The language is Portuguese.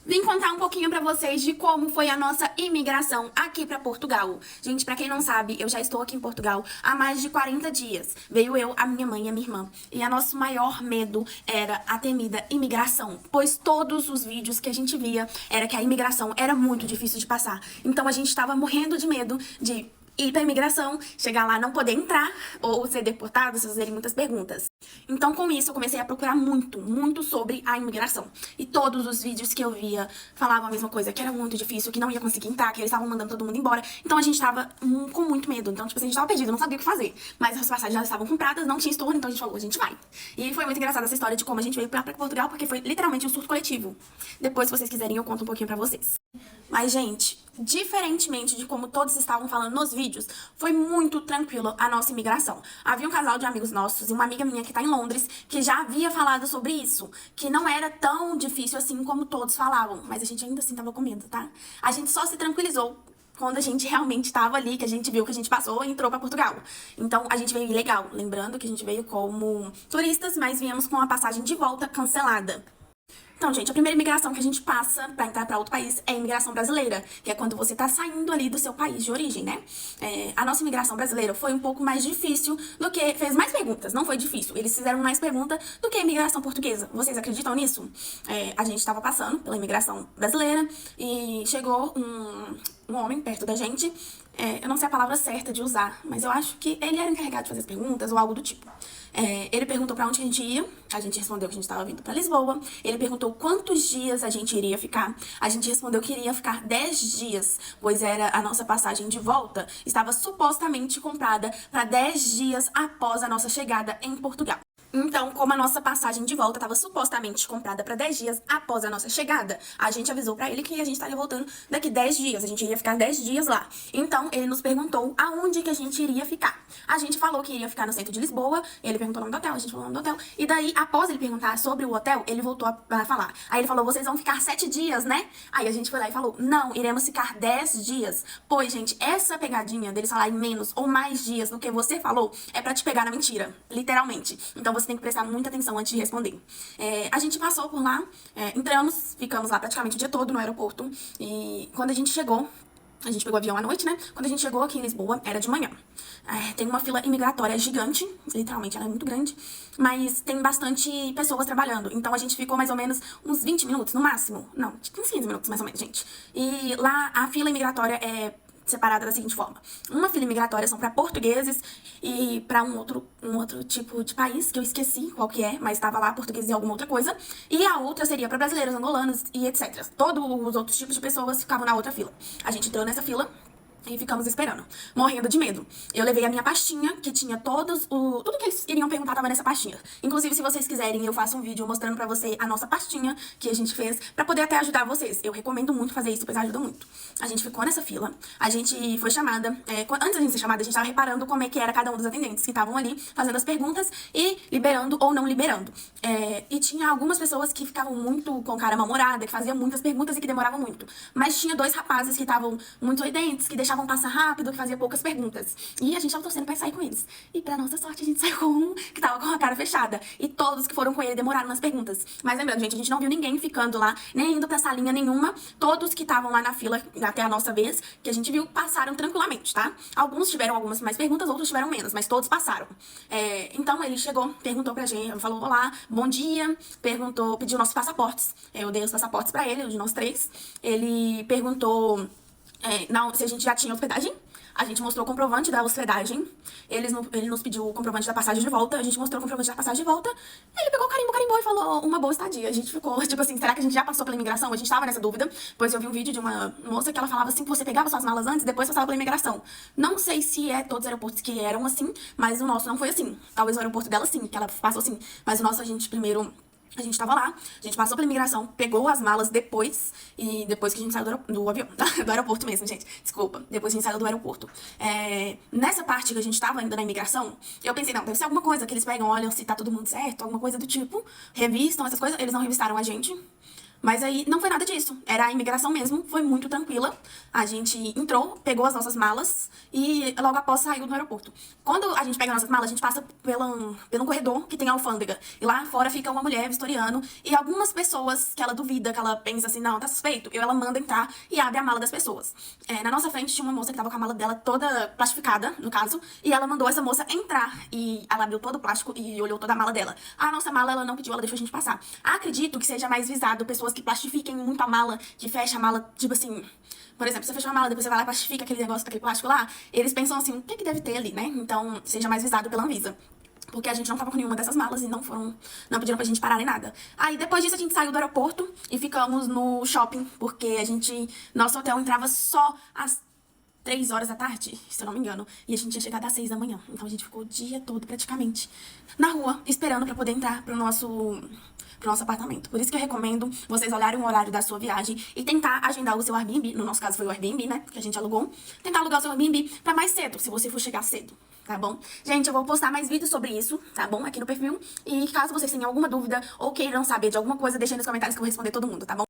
Vim contar um pouquinho pra vocês de como foi a nossa imigração aqui pra Portugal. Gente, pra quem não sabe, eu já estou aqui em Portugal há mais de 40 dias. Veio eu, a minha mãe e a minha irmã. E o nosso maior medo era a temida imigração, pois todos os vídeos que a gente via era que a imigração era muito difícil de passar. Então a gente estava morrendo de medo de ir pra imigração, chegar lá, não poder entrar ou ser deportado, se fazerem muitas perguntas. Então, com isso, eu comecei a procurar muito sobre a imigração. E todos os vídeos que eu via falavam a mesma coisa, que era muito difícil, que não ia conseguir entrar, que eles estavam mandando todo mundo embora. Então, a gente tava com muito medo. Então, tipo, a gente tava perdido, não sabia o que fazer. Mas as passagens já estavam compradas, não tinha estorno, então a gente falou, a gente vai. E foi muito engraçada essa história de como a gente veio pra Portugal, porque foi literalmente um surto coletivo. Depois, se vocês quiserem, eu conto um pouquinho pra vocês. Mas, gente, diferentemente de como todos estavam falando nos vídeos, foi muito tranquilo a nossa imigração. Havia um casal de amigos nossos e uma amiga minha que tá em Londres, que já havia falado sobre isso, que não era tão difícil assim como todos falavam, mas a gente ainda assim tava com medo, tá? A gente só se tranquilizou quando a gente realmente tava ali, que a gente viu que a gente passou e entrou pra Portugal. Então, a gente veio ilegal, lembrando que a gente veio como turistas, mas viemos com a passagem de volta cancelada. Então, gente, a primeira imigração que a gente passa pra entrar pra outro país é a imigração brasileira, que é quando você tá saindo ali do seu país de origem, né? A nossa imigração brasileira foi um pouco mais difícil do que... Fez mais perguntas, não foi difícil. Eles fizeram mais perguntas do que a imigração portuguesa. Vocês acreditam nisso? A gente tava passando pela imigração brasileira e chegou um homem perto da gente. Eu não sei a palavra certa de usar, mas eu acho que ele era encarregado de fazer as perguntas ou algo do tipo. Ele perguntou pra onde a gente ia, a gente respondeu que a gente estava vindo pra Lisboa. Ele perguntou quantos dias a gente iria ficar, a gente respondeu que iria ficar 10 dias, pois era a nossa passagem de volta, estava supostamente comprada para 10 dias após a nossa chegada em Portugal. Então, como a nossa passagem de volta estava supostamente comprada para 10 dias após a nossa chegada, a gente avisou para ele que a gente estaria voltando daqui 10 dias, a gente iria ficar 10 dias lá. Então, ele nos perguntou aonde que a gente iria ficar. A gente falou que iria ficar no centro de Lisboa, ele perguntou o nome do hotel, a gente falou o nome do hotel, e daí, após ele perguntar sobre o hotel, ele voltou a falar. Aí ele falou, vocês vão ficar 7 dias, né? Aí a gente foi lá e falou, não, iremos ficar 10 dias. Pois, gente, essa pegadinha deles falarem menos ou mais dias do que você falou, é pra te pegar na mentira, literalmente. Então, você tem que prestar muita atenção antes de responder. A gente passou por lá, entramos, ficamos lá praticamente o dia todo no aeroporto. E quando a gente chegou, a gente pegou o avião à noite, né? Quando a gente chegou aqui em Lisboa, era de manhã. Tem uma fila imigratória gigante, literalmente, ela é muito grande, mas tem bastante pessoas trabalhando. Então a gente ficou mais ou menos uns 20 minutos, no máximo. Não, uns 15 minutos mais ou menos, gente. E lá a fila imigratória é separada da seguinte forma. Uma fila imigratória são para portugueses e para um outro tipo de país, que eu esqueci qual que é, mas estava lá português e alguma outra coisa. E a outra seria para brasileiros, angolanos e etc. Todos os outros tipos de pessoas ficavam na outra fila. A gente entrou nessa fila e ficamos esperando, morrendo de medo. Eu levei a minha pastinha, que tinha tudo que eles iriam perguntar tava nessa pastinha. Inclusive, se vocês quiserem, eu faço um vídeo mostrando pra você a nossa pastinha que a gente fez, pra poder até ajudar vocês. Eu recomendo muito fazer isso, pois ajuda muito. A gente ficou nessa fila, a gente foi chamada, antes da gente ser chamada, a gente tava reparando como é que era cada um dos atendentes que estavam ali, fazendo as perguntas e liberando ou não liberando. E tinha algumas pessoas que ficavam muito com cara mal-humorada, que faziam muitas perguntas e que demoravam muito. Mas tinha 2 rapazes que estavam muito sorridentes, que deixavam passar rápido, que fazia poucas perguntas. E a gente tava torcendo pra sair com eles. E pra nossa sorte, a gente saiu com um que tava com a cara fechada. E todos que foram com ele demoraram nas perguntas. Mas lembrando, gente, a gente não viu ninguém ficando lá, nem indo pra salinha nenhuma. Todos que estavam lá na fila, até a nossa vez, que a gente viu, passaram tranquilamente, tá? Alguns tiveram algumas mais perguntas, outros tiveram menos, mas todos passaram. Então ele chegou, perguntou pra gente, falou olá, bom dia, pediu nossos passaportes. Eu dei os passaportes pra ele, o de nós 3. Ele perguntou se a gente já tinha hospedagem. A gente mostrou o comprovante da hospedagem. Ele nos pediu o comprovante da passagem de volta. A gente mostrou o comprovante da passagem de volta. Ele pegou o carimbo, carimbou e falou uma boa estadia. A gente ficou, tipo assim, será que a gente já passou pela imigração? A gente tava nessa dúvida, pois eu vi um vídeo de uma moça que ela falava assim, que você pegava suas malas antes, depois passava pela imigração. Não sei se todos os aeroportos que eram assim, mas o nosso não foi assim. Talvez o aeroporto dela sim, que ela passou assim. Mas o nosso, a gente primeiro... A gente tava lá, a gente passou pela imigração, pegou as malas depois, e depois que a gente saiu do avião, do aeroporto mesmo, gente, desculpa, depois que a gente saiu do aeroporto. Nessa parte que a gente tava ainda na imigração, eu pensei, não, deve ser alguma coisa que eles pegam, olham se tá todo mundo certo, alguma coisa do tipo, revistam essas coisas, eles não revistaram a gente. Mas aí não foi nada disso. Era a imigração mesmo, foi muito tranquila. A gente entrou, pegou as nossas malas e logo após saiu do aeroporto. Quando a gente pega as nossas malas, a gente passa pelo corredor que tem a alfândega. E lá fora fica uma mulher vistoriando e algumas pessoas que ela duvida, que ela pensa assim, não, tá suspeito, ela manda entrar e abre a mala das pessoas. Na nossa frente tinha uma moça que tava com a mala dela toda plastificada, no caso, e ela mandou essa moça entrar. E ela abriu todo o plástico e olhou toda a mala dela. A nossa mala ela não pediu, ela deixou a gente passar. Acredito que seja mais visado pessoas que plastifiquem muito a mala, que fecha a mala, tipo assim. Por exemplo, você fechou a mala, depois você vai lá e plastifica aquele negócio, aquele plástico lá, eles pensam assim, o que que deve ter ali, né? Então, seja mais visado pela Anvisa. Porque a gente não tava com nenhuma dessas malas e não pediram pra gente parar nem nada. Aí depois disso a gente saiu do aeroporto e ficamos no shopping, porque nosso hotel entrava só às 3 horas da tarde, se eu não me engano. E a gente tinha chegado às 6 da manhã. Então a gente ficou o dia todo praticamente na rua, esperando pra poder entrar pro nosso apartamento. Por isso que eu recomendo vocês olharem o horário da sua viagem e tentar agendar o seu Airbnb. No nosso caso foi o Airbnb, né? Que a gente alugou. Tentar alugar o seu Airbnb pra mais cedo, se você for chegar cedo. Tá bom? Gente, eu vou postar mais vídeos sobre isso, tá bom? Aqui no perfil. E caso vocês tenham alguma dúvida ou queiram saber de alguma coisa, deixem nos comentários que eu vou responder todo mundo, tá bom?